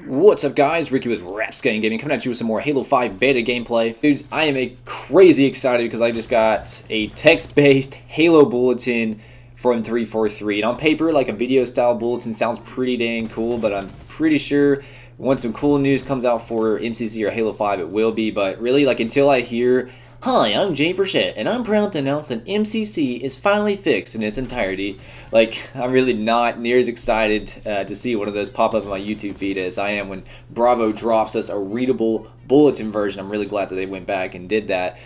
What's up, guys? Ricky with Rapscan Gaming coming at you with some more Halo 5 beta gameplay. Dudes, I am crazy excited because I just got a text-based Halo bulletin from 343. And on paper, like a video-style bulletin sounds pretty dang cool, but I'm pretty sure once some cool news comes out for MCC or Halo 5, it will be. But really, like, until I hear, "Hi, I'm Jay Frechette, and I'm proud to announce that MCC is finally fixed in its entirety," like, I'm really not near as excited to see one of those pop up on my YouTube feed as I am when Bravo drops us a readable bulletin version. I'm really glad that they went back and did that.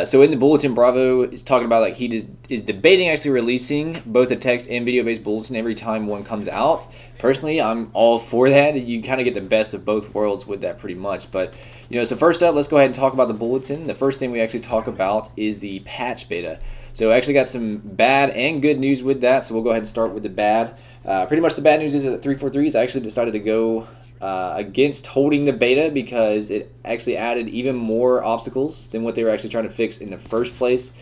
So in the bulletin, Bravo is talking about like he is debating actually releasing both a text and video-based bulletin every time one comes out. Personally, I'm all for that. You kind of get the best of both worlds with that pretty much. But, so first up, let's go ahead and talk about the bulletin. The first thing we actually talk about is the patch beta. So I actually got some bad and good news with that, so we'll go ahead and start with the bad. Pretty much the bad news is that 343 has actually decided to go against holding the beta because it actually added even more obstacles than what they were actually trying to fix in the first place.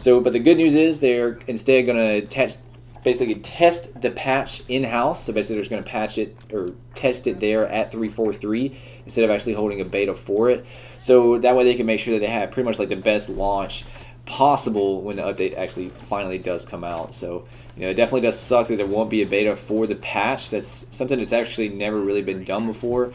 But the good news is they're instead going to basically test the patch in-house. So basically they're just going to patch it or test it there at 343 instead of actually holding a beta for it. So that way they can make sure that they have pretty much like the best launch possible when the update actually finally does come out. So it definitely does suck that there won't be a beta for the patch. That's something that's actually never really been done before.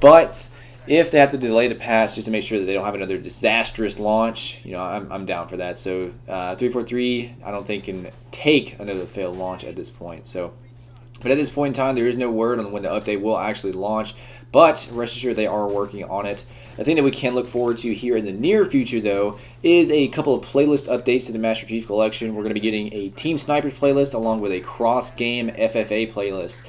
But if they have to delay the patch just to make sure that they don't have another disastrous launch, I'm down for that. So 343 I don't think can take another failed launch at this point. But at this point in time, there is no word on when the update will actually launch, but rest assured they are working on it. The thing that we can look forward to here in the near future, though, is a couple of playlist updates to the Master Chief Collection. We're going to be getting a Team Snipers playlist along with a cross-game FFA playlist.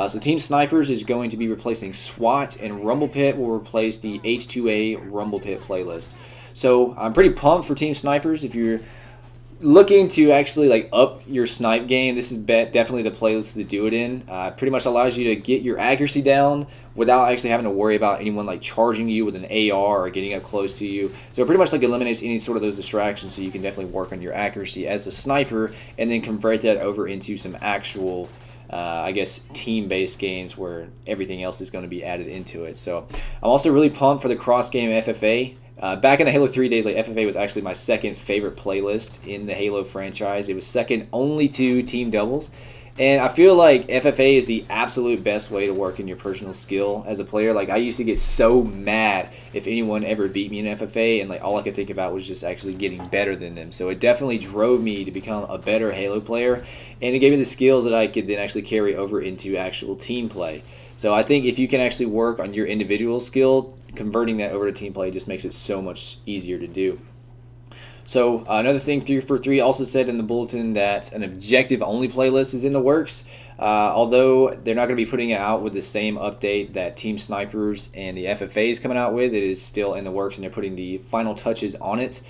So Team Snipers is going to be replacing SWAT, and Rumble Pit will replace the H2A Rumble Pit playlist. So I'm pretty pumped for Team Snipers. If you're looking to actually like up your snipe game, this is definitely the playlist to do it in. Pretty much allows you to get your accuracy down without actually having to worry about anyone like charging you with an AR or getting up close to you. So it pretty much like eliminates any sort of those distractions, so you can definitely work on your accuracy as a sniper and then convert that over into some actual I guess team-based games where everything else is going to be added into it. So I'm also really pumped for the cross-game FFA. Back in the Halo 3 days, like FFA was actually my second favorite playlist in the Halo franchise. It was second only to Team Doubles. And I feel like FFA is the absolute best way to work in your personal skill as a player. Like, I used to get so mad if anyone ever beat me in FFA, and like all I could think about was just actually getting better than them. So it definitely drove me to become a better Halo player, and it gave me the skills that I could then actually carry over into actual team play. So I think if you can actually work on your individual skill, converting that over to team play just makes it so much easier to do. So another thing, 343 also said in the bulletin that an objective-only playlist is in the works. Although they're not going to be putting it out with the same update that Team Snipers and the FFA is coming out with, it is still in the works and they're putting the final touches on it.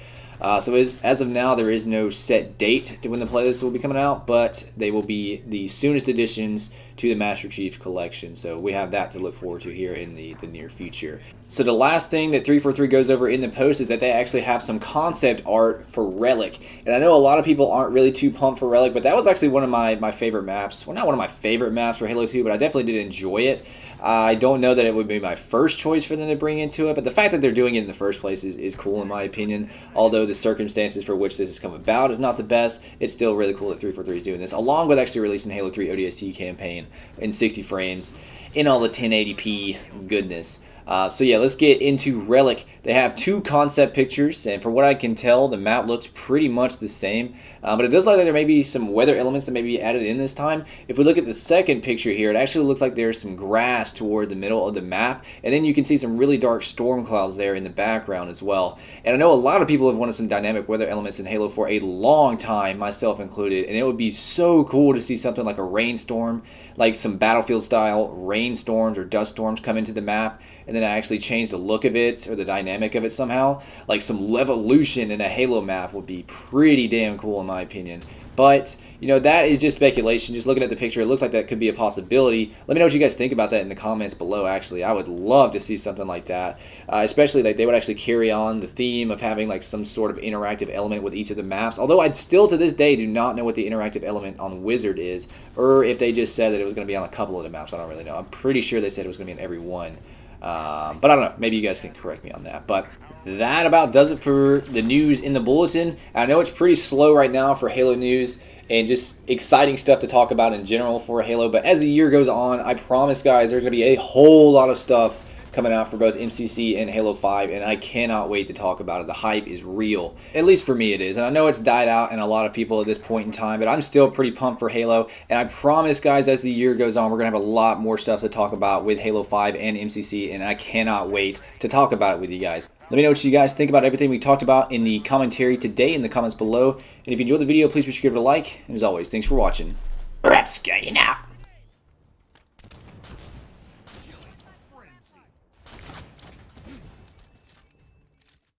So as of now, there is no set date to when the playlist will be coming out, but they will be the soonest additions to the Master Chief Collection. So we have that to look forward to here in the near future. So the last thing that 343 goes over in the post is that they actually have some concept art for Relic. And I know a lot of people aren't really too pumped for Relic, but that was actually one of my favorite maps. Well, not one of my favorite maps for Halo 2, but I definitely did enjoy it. I don't know that it would be my first choice for them to bring into it, but the fact that they're doing it in the first place is cool in my opinion. Although the circumstances for which this has come about is not the best, it's still really cool that 343 is doing this, along with actually releasing Halo 3 ODST campaign in 60 frames in all the 1080p goodness. So yeah, let's get into Relic. They have two concept pictures, and from what I can tell, the map looks pretty much the same. But it does look like there may be some weather elements that may be added in this time. If we look at the second picture here, it actually looks like there's some grass toward the middle of the map, and then you can see some really dark storm clouds there in the background as well. And I know a lot of people have wanted some dynamic weather elements in Halo for a long time, myself included, and it would be so cool to see something like a rainstorm, like some Battlefield-style rainstorms or dust storms come into the map, and then actually change the look of it or the dynamic of it somehow. Like some Levolution in a Halo map would be pretty damn cool in my opinion. But, you know, that is just speculation. Just looking at the picture, it looks like that could be a possibility. Let me know what you guys think about that in the comments below, actually. I would love to see something like that, especially like they would actually carry on the theme of having like some sort of interactive element with each of the maps. Although I still to this day do not know what the interactive element on Wizard is, or if they just said that it was going to be on a couple of the maps. I don't really know. I'm pretty sure they said it was going to be in every one. But I don't know. Maybe you guys can correct me on that. But that about does it for the news in the bulletin. I know it's pretty slow right now for Halo news and just exciting stuff to talk about in general for Halo. But as the year goes on, I promise, guys, there's going to be a whole lot of stuff coming out for both MCC and Halo 5, and I cannot wait to talk about it. The hype is real. At least for me it is. And I know it's died out in a lot of people at this point in time, but I'm still pretty pumped for Halo. And I promise, guys, as the year goes on, we're going to have a lot more stuff to talk about with Halo 5 and MCC, and I cannot wait to talk about it with you guys. Let me know what you guys think about everything we talked about in the commentary today in the comments below. And if you enjoyed the video, please be sure to give it a like. And as always, thanks for watching. Rapscallion out.